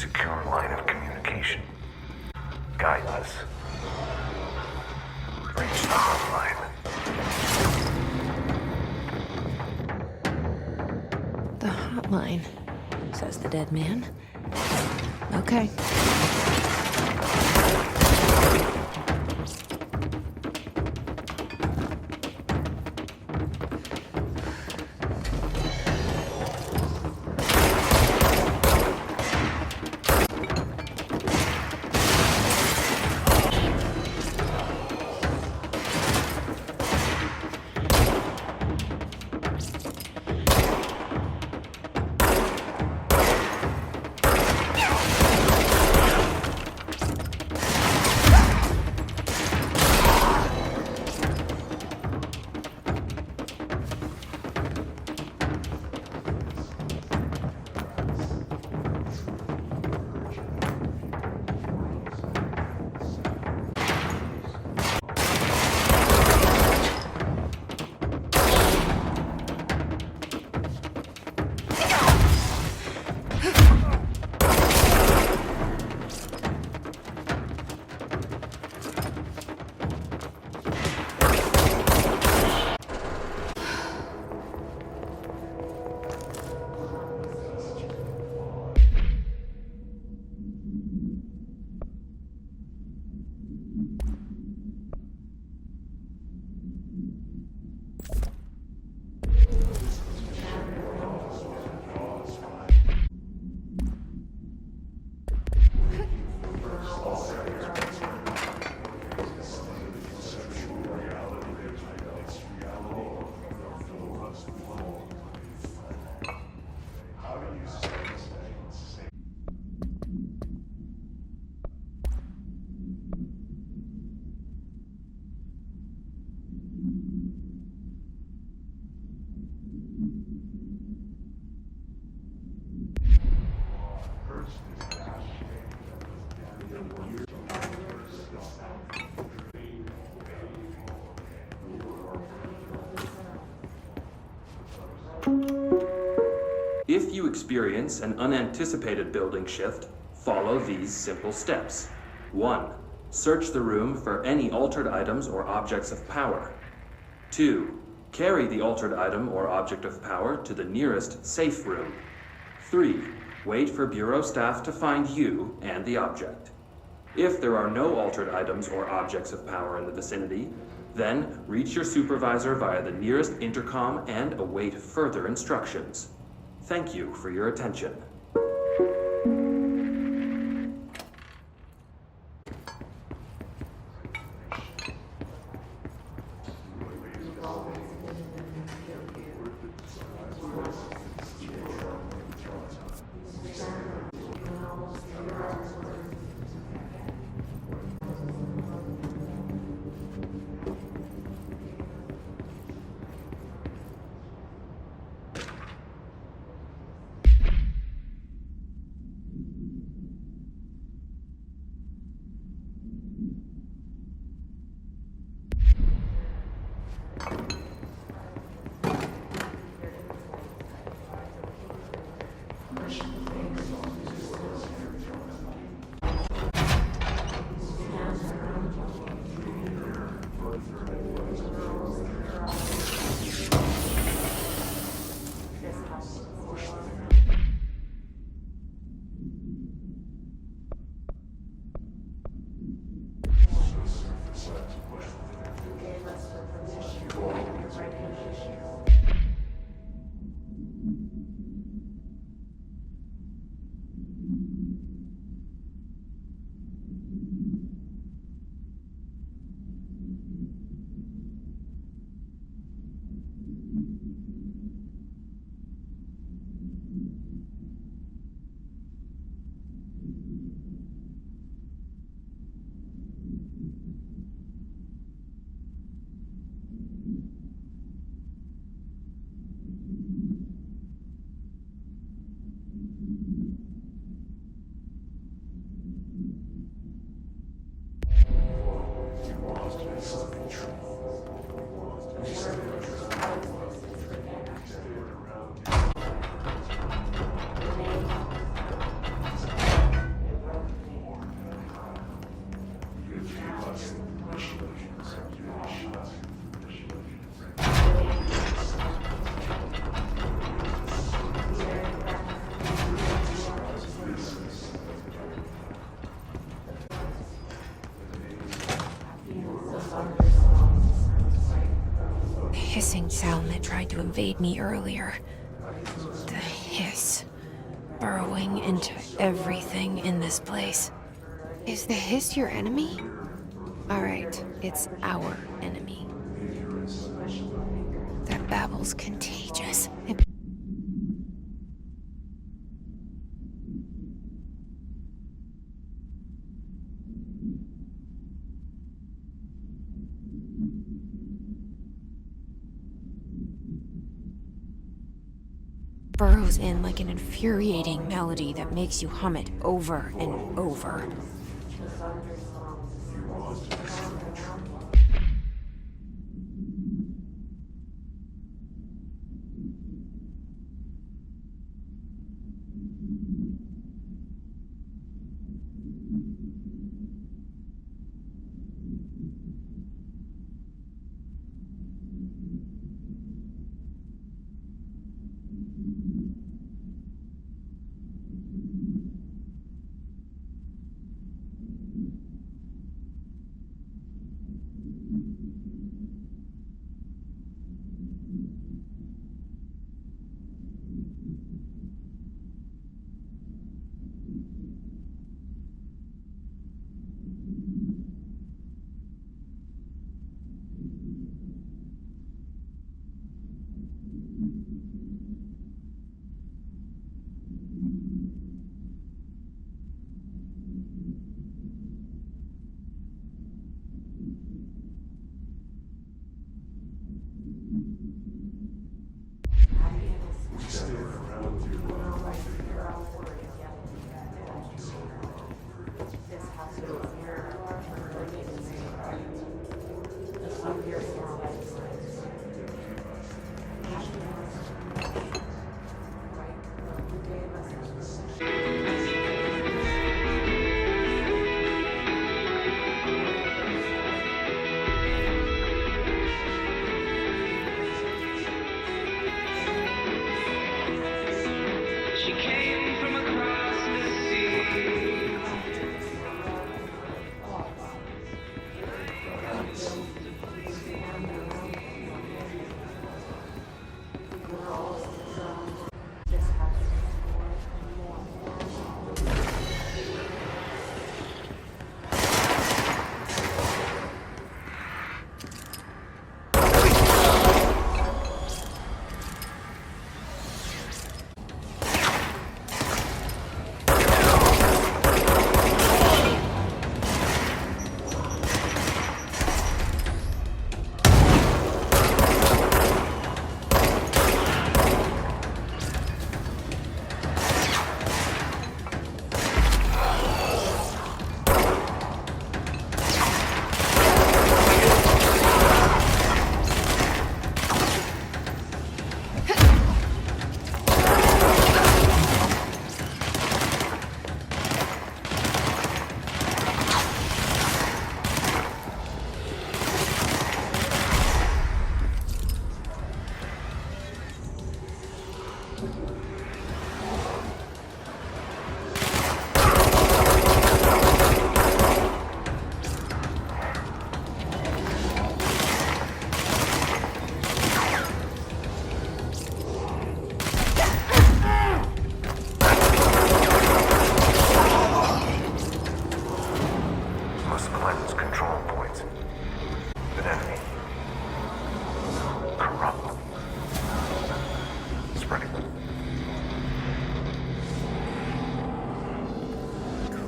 secure line of communication. Guide us. Reach the hotline. The hotline, says the dead man. Okay. If you experience an unanticipated building shift, follow these simple steps. 1. Search the room for any altered items or objects of power. 2. Carry the altered item or object of power to the nearest safe room. 3. Wait for Bureau staff to find you and the object. If there are no altered items or objects of power in the vicinity, then reach your supervisor via the nearest intercom and await further instructions. Thank you for your attention. Salmet tried to invade me earlier. The hiss. Burrowing into everything in this place. Is the hiss your enemy? Alright, it's our enemy. That babble's contagious. Burrows in like an infuriating melody that makes you hum it over and over.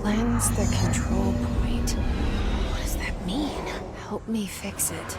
Cleanse the control point. What does that mean? Help me fix it.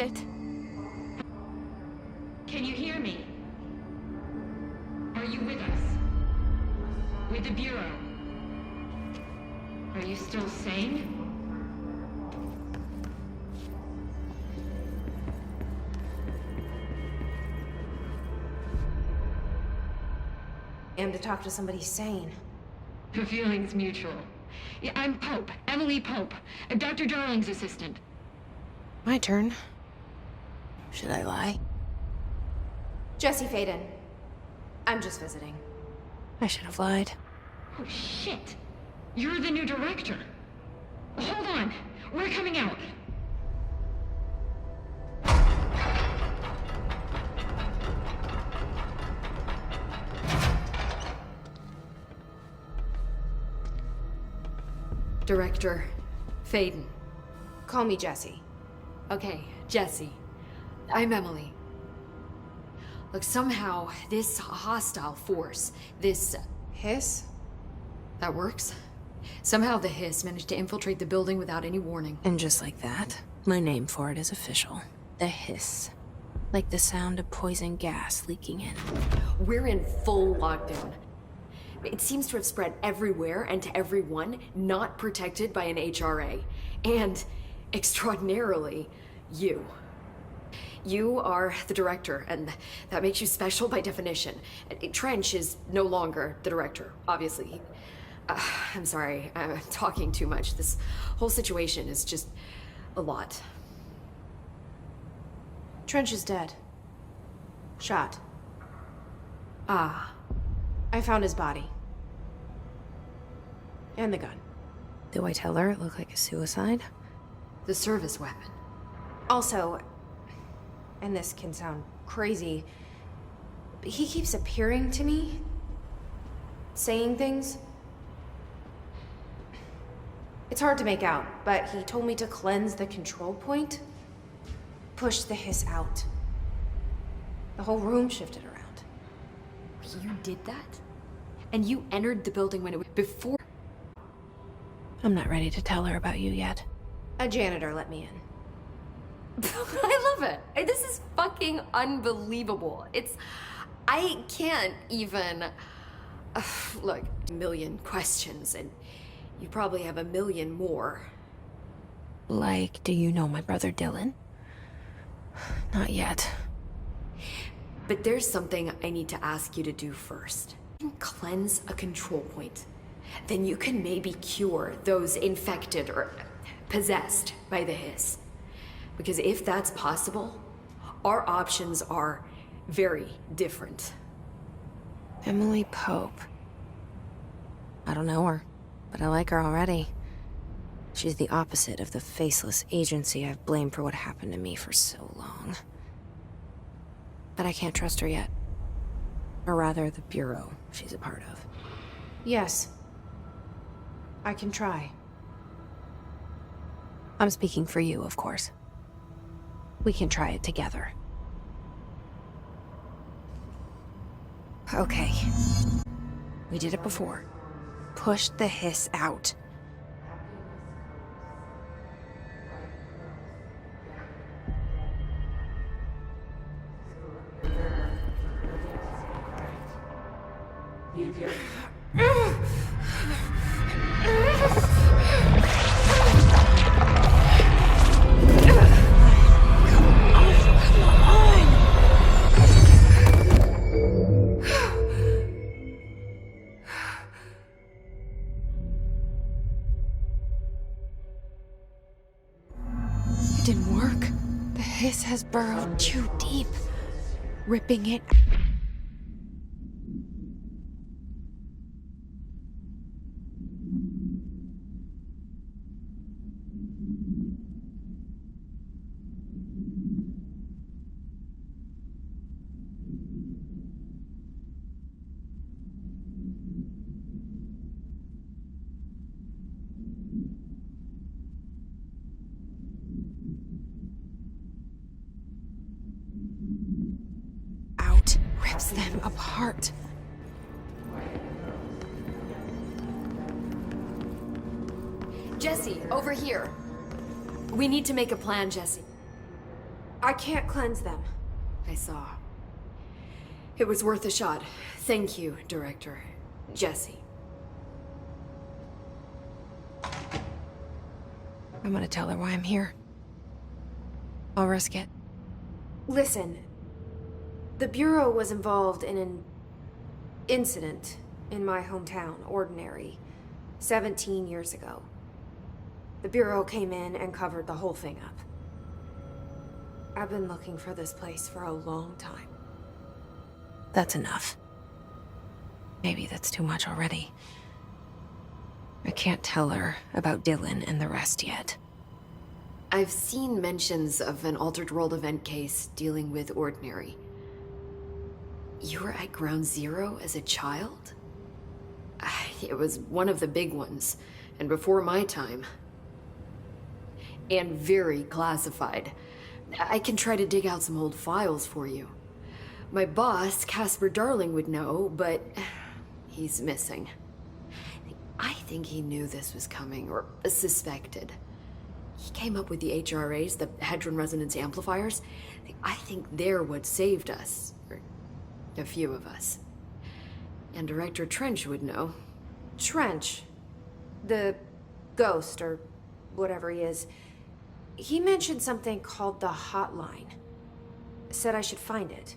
it. Can you hear me? Are you with us? With the Bureau? Are you still sane? And to talk to somebody sane. The feeling's mutual. Yeah, I'm Pope. Emily Pope. I'm Dr. Darling's assistant. My turn. Should I lie? Jesse Faden. I'm just visiting. I should have lied. Oh, shit. You're the new director. Hold on. We're coming out. Director Faden. Call me Jesse. Okay, Jesse. I'm Emily. Look, somehow this hostile force, this... Hiss? that works? Somehow the hiss managed to infiltrate the building without any warning. And just like that, my name for it is official. The hiss. Like the sound of poison gas leaking in. We're in full lockdown. It seems to have spread everywhere and to everyone not protected by an HRA. And, extraordinarily, you. You are the director, and that makes you special by definition. Trench is no longer the director, obviously. I'm sorry, I'm talking too much. This whole situation is just a lot. Trench is dead. Shot. Ah. I found his body. And the gun. Do I tell her it looked like a suicide? The service weapon. Also, and this can sound crazy, but he keeps appearing to me, saying things. It's hard to make out, but he told me to cleanse the control point, push the hiss out. The whole room shifted around. You did that? And you entered the building when it was before... I'm not ready to tell her about you yet. A janitor let me in. I love it. This is fucking unbelievable. I can't even... look, a million questions, and you probably have a million more. Like, do you know my brother Dylan? Not yet. But there's something I need to ask you to do first. Cleanse a control point. Then you can maybe cure those infected or possessed by the hiss. Because if that's possible, our options are very different. Emily Pope. I don't know her, but I like her already. She's the opposite of the faceless agency I've blamed for what happened to me for so long. But I can't trust her yet. Or rather, the Bureau she's a part of. Yes. I can try. I'm speaking for you, of course. We can try it together. Okay. We did it before. Push the hiss out. It didn't work. The hiss has burrowed too deep, ripping it. Out, rips them apart. Jesse, over here. We need to make a plan, Jesse. I can't cleanse them. I saw. It was worth a shot. Thank you, Director. Jesse. I'm gonna tell her why I'm here. I'll risk it. Listen, the Bureau was involved in an incident in my hometown, Ordinary, 17 years ago. The Bureau came in and covered the whole thing up. I've been looking for this place for a long time. That's enough. Maybe that's too much already. I can't tell her about Dylan and the rest yet. I've seen mentions of an Altered World event case dealing with Ordinary. You were at Ground Zero as a child? It was one of the big ones, and before my time. And very classified. I can try to dig out some old files for you. My boss, Casper Darling, would know, but he's missing. I think he knew this was coming, or suspected. He came up with the HRAs, the Hadron Resonance Amplifiers. I think they're what saved us, or a few of us. And Director Trench would know. Trench, the ghost, or whatever he is, he mentioned something called the Hotline. Said I should find it.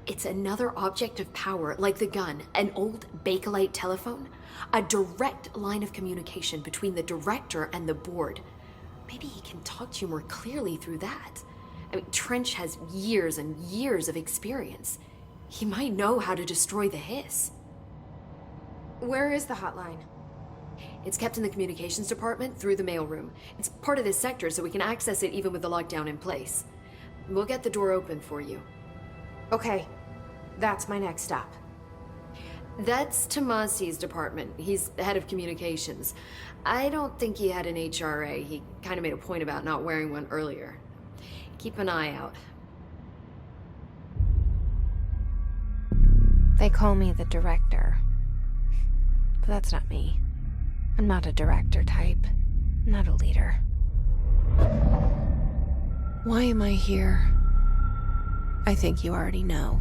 It's another object of power, like the gun, an old Bakelite telephone. A direct line of communication between the director and the board. Maybe he can talk to you more clearly through that. I mean, Trench has years and years of experience. He might know how to destroy the hiss. Where is the hotline? It's kept in the communications department through the mailroom. It's part of this sector, so we can access it even with the lockdown in place. We'll get the door open for you. Okay, that's my next stop. That's Tomasi's department. He's head of communications. I don't think he had an HRA. He kind of made a point about not wearing one earlier. Keep an eye out. They call me the director. But that's not me. I'm not a director type. I'm not a leader. Why am I here? I think you already know.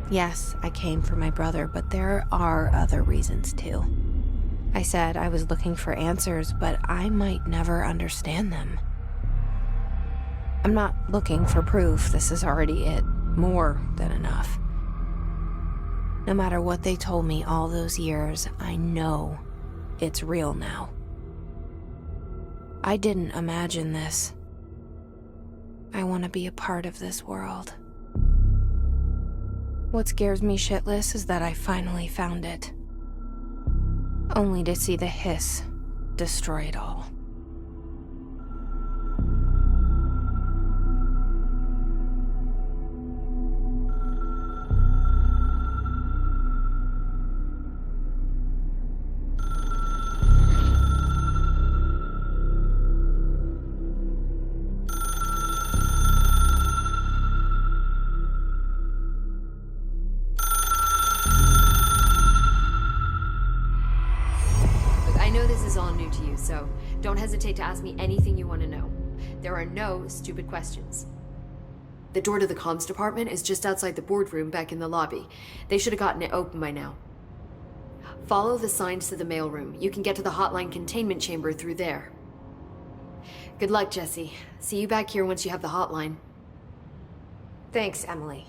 Yes, I came for my brother, but there are other reasons too. I said I was looking for answers, but I might never understand them. I'm not looking for proof. This is already it. More than enough. No matter what they told me all those years, I know it's real now. I didn't imagine this. I want to be a part of this world. What scares me shitless is that I finally found it. Only to see the hiss destroy it all. So don't hesitate to ask me anything you want to know. There are no stupid questions. The door to the comms department is just outside the boardroom back in the lobby. They should have gotten it open by now. Follow the signs to the mailroom. You can get to the hotline containment chamber through there. Good luck, Jesse. See you back here once you have the hotline. Thanks, Emily.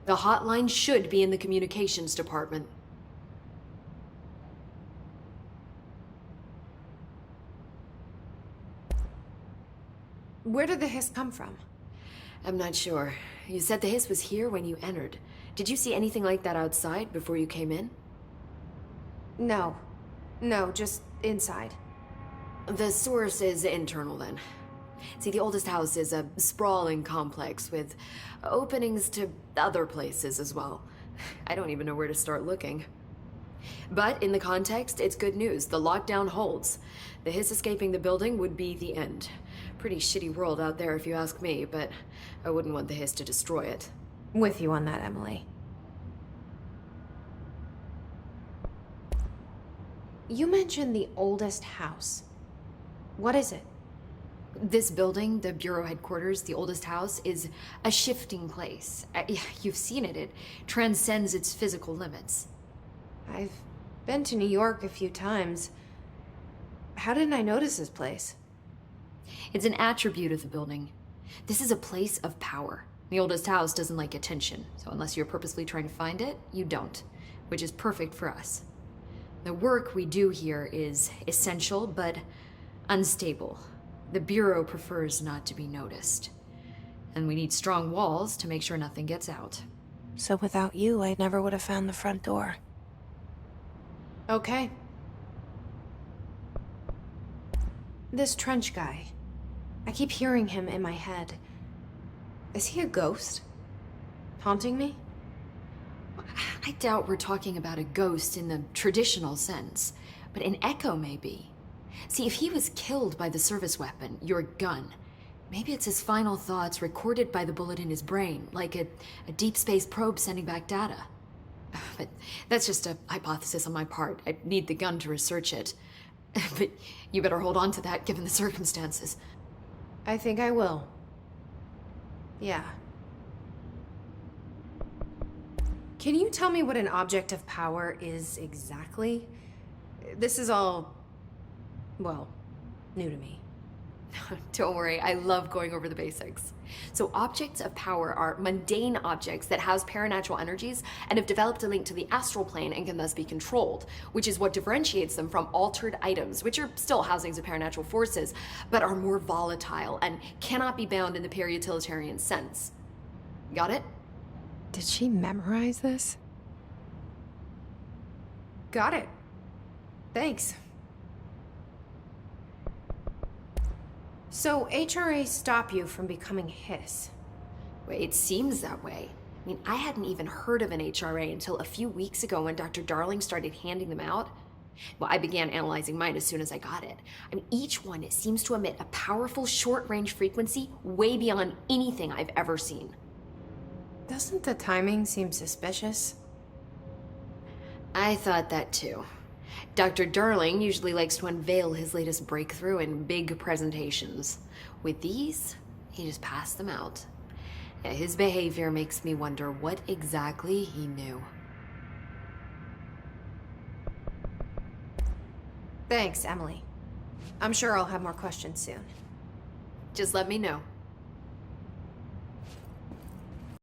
The hotline should be in the communications department. Where did the hiss come from? I'm not sure. You said the hiss was here when you entered. Did you see anything like that outside before you came in? No. No, just inside. The source is internal then. See, the oldest house is a sprawling complex with openings to other places as well. I don't even know where to start looking. But in the context, it's good news. The lockdown holds. The hiss escaping the building would be the end. Pretty shitty world out there if you ask me, but I wouldn't want the hiss to destroy it. With you on that, Emily. You mentioned the oldest house. What is it? This building, the Bureau headquarters, the oldest house, is a shifting place. You've seen it. It transcends its physical limits. I've been to New York a few times. How didn't I notice this place? It's an attribute of the building. This is a place of power. The oldest house doesn't like attention, so unless you're purposely trying to find it, you don't, which is perfect for us. The work we do here is essential, but unstable. The Bureau prefers not to be noticed. And we need strong walls to make sure nothing gets out. So without you, I never would have found the front door. Okay. This Trench guy. I keep hearing him in my head. Is he a ghost? Haunting me? I doubt we're talking about a ghost in the traditional sense, but an echo maybe. See, if he was killed by the service weapon, your gun, maybe it's his final thoughts recorded by the bullet in his brain, like a deep space probe sending back data. But that's just a hypothesis on my part. I'd need the gun to research it. But you better hold on to that given the circumstances. I think I will. Yeah. Can you tell me what an object of power is exactly? This is all, well, new to me. Don't worry, I love going over the basics. So objects of power are mundane objects that house paranatural energies and have developed a link to the astral plane and can thus be controlled, which is what differentiates them from altered items, which are still housings of paranatural forces, but are more volatile and cannot be bound in the peri-utilitarian sense. Got it? Did she memorize this? Got it. Thanks. So HRA stop you from becoming Hiss? Well, it seems that way. I mean, I hadn't even heard of an HRA until a few weeks ago when Dr. Darling started handing them out. Well, I began analyzing mine as soon as I got it. I mean, each one seems to emit a powerful short-range frequency way beyond anything I've ever seen. Doesn't the timing seem suspicious? I thought that too. Dr. Darling usually likes to unveil his latest breakthrough in big presentations. With these, he just passed them out. Yeah, his behavior makes me wonder what exactly he knew. Thanks, Emily. I'm sure I'll have more questions soon. Just let me know.